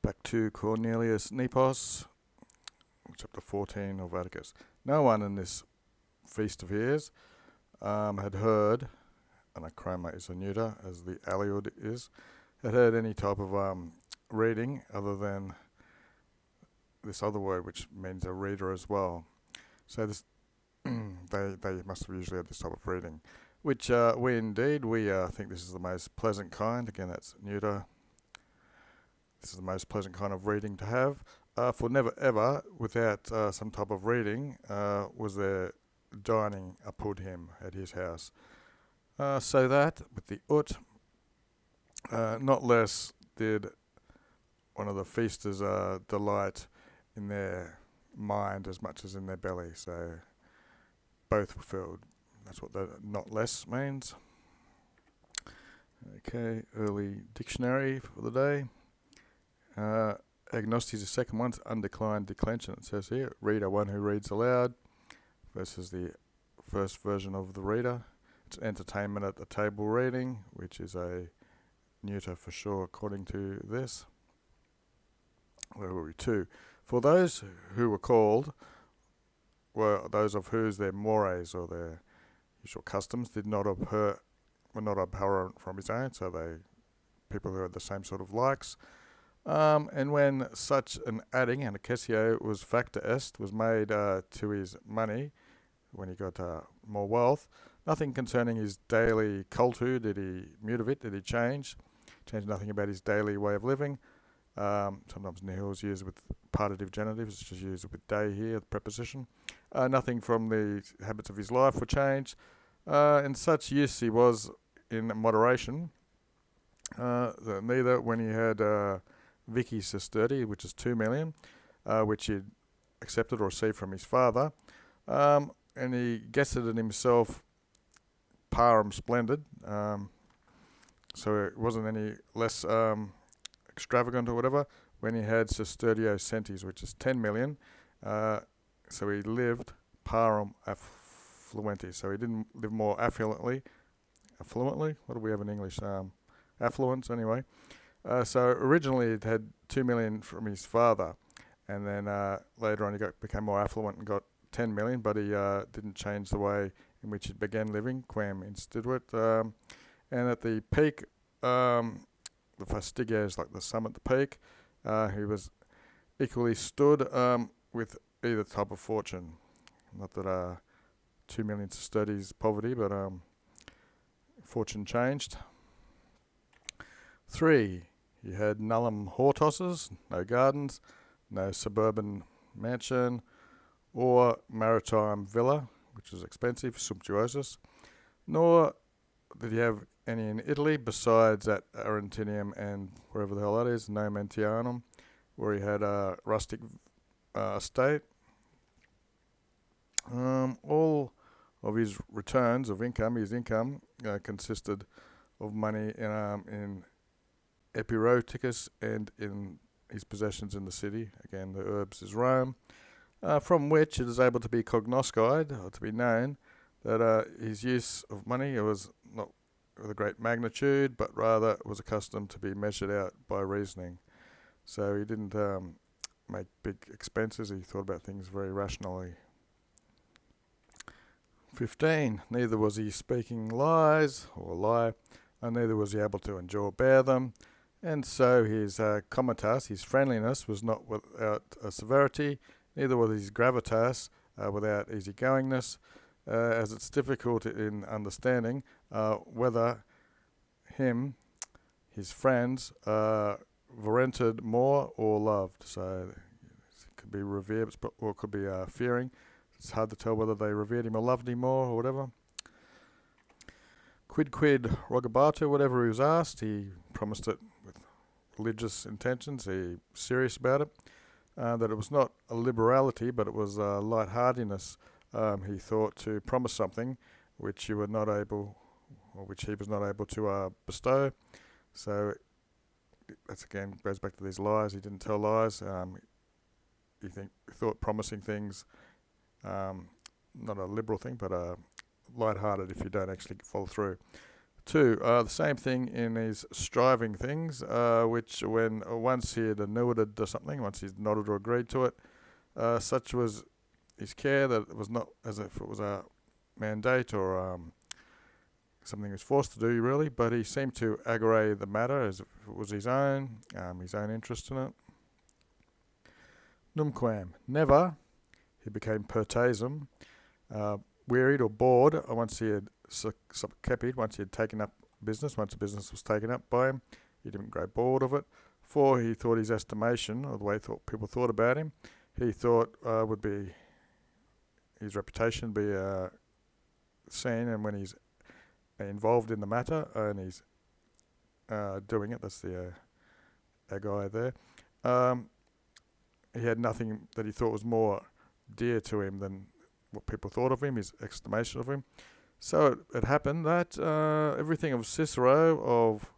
Back to Cornelius Nepos, chapter 14 of Atticus. No one in this feast of his had heard, and a chroma is a neuter, as the aliud is, had heard any type of reading other than this other word, which means a reader as well. So this they must have usually had this type of reading, which we think this is the most pleasant kind. Again, that's neuter. This is the most pleasant kind of reading to have. For never ever, without some type of reading, was there dining upon him at his house. So that, with the ut, not less did one of the feasters delight in their mind as much as in their belly. So both were filled. That's what the not less means. Okay, early dictionary for the day. Agnostic is the second one. It's undeclined declension. It says here, reader, one who reads aloud, versus the first version of the reader. It's entertainment at the table reading, which is a neuter for sure, according to this. Where were we? 2. For those who were called were those of whose their mores or their usual customs were not abhorrent from his own, so people who had the same sort of likes. And when such an adding, and a Cassio was factor est, was made to his money, when he got more wealth, nothing concerning his daily cultu did he mutivit, did he change nothing about his daily way of living. Sometimes nihil is used with partitive genitives, it's just used with day here, the preposition. Nothing from the habits of his life were changed. In such use he was in moderation, neither when he had Vici sesterti, which is 2 million, which he'd accepted or received from his father, and he guessed it himself parum splendid, so it wasn't any less extravagant or whatever, when he had sestertio centis, which is 10 million, so he lived parum affluenti, so he didn't live more affluently, what do we have in English, affluence anyway. So originally it had 2 million from his father, and then later on he became more affluent and got 10 million, but he didn't change the way in which he began living, quam instituit. And at the peak, the fastigia is like the sum at the peak, he was equally stood with either type of fortune. Not that 2 million sesterces poverty, but fortune changed. 3. He had nullum hortosses, no gardens, no suburban mansion, or maritime villa, which is expensive, sumptuosus, nor did he have any in Italy besides at Arentinium and wherever the hell that is, Nomentianum, where he had a rustic estate. All of his returns of income, consisted of money in Epiroticus and in his possessions in the city. Again, the herbs is Rome, from which it is able to be cognoscide, or to be known, that his use of money was not with a great magnitude, but rather was accustomed to be measured out by reasoning. So he didn't make big expenses, he thought about things very rationally. 15. Neither was he speaking lies, or lie, and neither was he able to endure bear them, and so his comitas, his friendliness, was not without severity, neither was his gravitas without easygoingness, as it's difficult in understanding whether his friends, varented more or loved. So it could be revered, or it could be fearing. It's hard to tell whether they revered him or loved him more or whatever. Quid rogabatur, whatever he was asked, he promised it with religious intentions, he was serious about it, that it was not a liberality, but it was a lightheartedness, he thought, to promise something which he was not able to bestow. So that's again goes back to these lies. He didn't tell lies. He thought promising things, not a liberal thing, but light-hearted if you don't actually follow through. 2. The same thing in his striving things, which when once he had annuited to something, once he'd nodded or agreed to it, such was his care that it was not as if it was a mandate or something he was forced to do, really, but he seemed to aggravate the matter as if it was his own interest in it. Numquam. Never, he became pertasum, wearied or bored once he had once he had taken up business, once the business was taken up by him, he didn't grow bored of it. 4, he thought his estimation, or the way people thought about him, he thought would be his reputation be seen, and when he's involved in the matter and he's doing it, that's the guy there. He had nothing that he thought was more dear to him than what people thought of him, his estimation of him. So it happened that everything of Cicero, of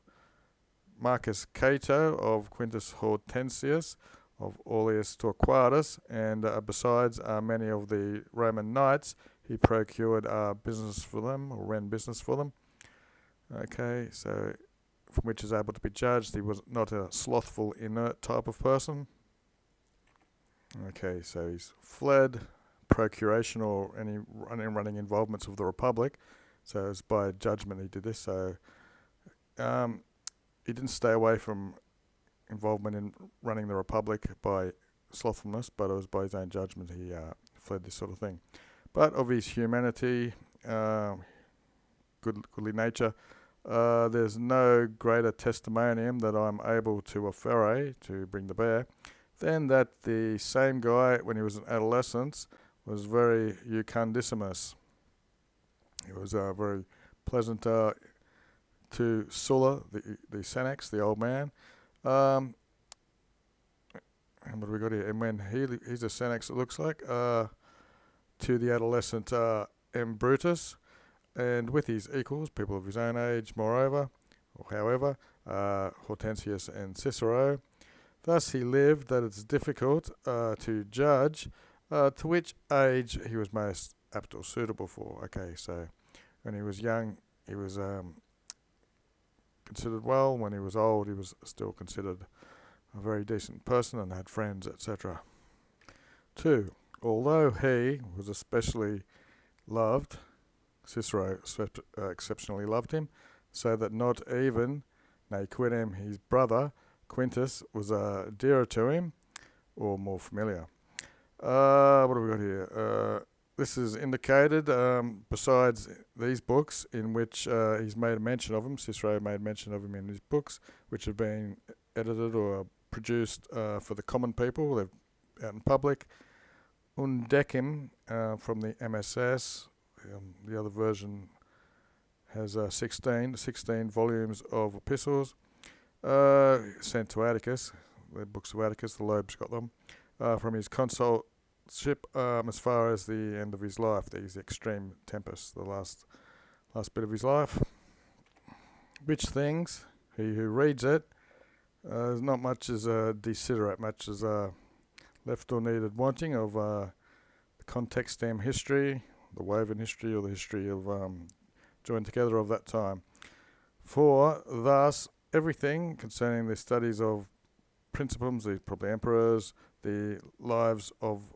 Marcus Cato, of Quintus Hortensius, of Aulus Torquatus, and besides many of the Roman knights, he procured business for them, or ran business for them. Okay, so from which is able to be judged he was not a slothful, inert type of person. Okay, so he's fled procuration or any running involvements of the Republic. So it's by judgment he did this. So he didn't stay away from involvement in running the Republic by slothfulness, but it was by his own judgment he fled this sort of thing. But of his humanity, goodly nature, there's no greater testimonium that I'm able to afferre, to bring to bear, than that the same guy, when he was an adolescent, was very eucandissimus. He was very pleasant to Sulla, the Senex, the old man. And what have we got here? And when he's a Senex, it looks like, to the adolescent M. Brutus, and with his equals, people of his own age, moreover, or however, Hortensius and Cicero. Thus he lived that it's difficult to judge to which age he was most apt or suitable for. Okay, so when he was young, he was considered well. When he was old, he was still considered a very decent person and had friends, etc. 2. Although he was especially loved, Cicero exceptionally loved him, so that not even Quidem, his brother, Quintus, was dearer to him or more familiar. What have we got here? This is indicated, besides these books, in which he's made a mention of him. Cicero made mention of him in his books, which have been edited or produced for the common people. They're out in public. Undecim from the MSS. The other version has 16 volumes of epistles sent to Atticus. The books of Atticus, the Lobes got them, from his consulship as far as the end of his life. These extreme tempest, the last bit of his life. Which things, he who reads it, there's not much as desiderate, much as left or needed wanting of the contextem history, the woven history, or the history of joined together of that time. For thus everything concerning the studies of principums, the probably emperors, the lives of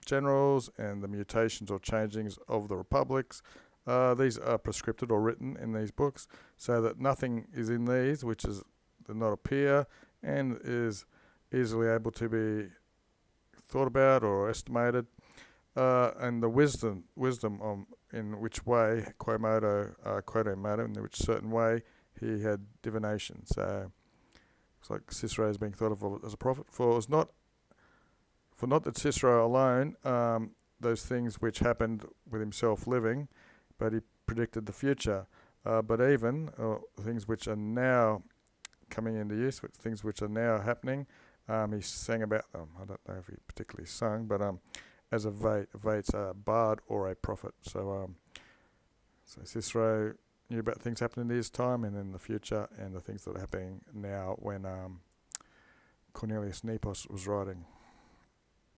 generals, and the mutations or changings of the republics, these are prescripted or written in these books, so that nothing is in these which does not appear and is easily able to be thought about or estimated, and the wisdom in which way quomodo, in which certain way he had divination. So it's like Cicero is being thought of as a prophet. For not that Cicero alone, those things which happened with himself living, but he predicted the future. But even things which are now coming into use, things which are now happening, he sang about them. I don't know if he particularly sung, but as a vate's a bard or a prophet. So Cicero knew about things happening in his time and in the future, and the things that are happening now when Cornelius Nepos was writing.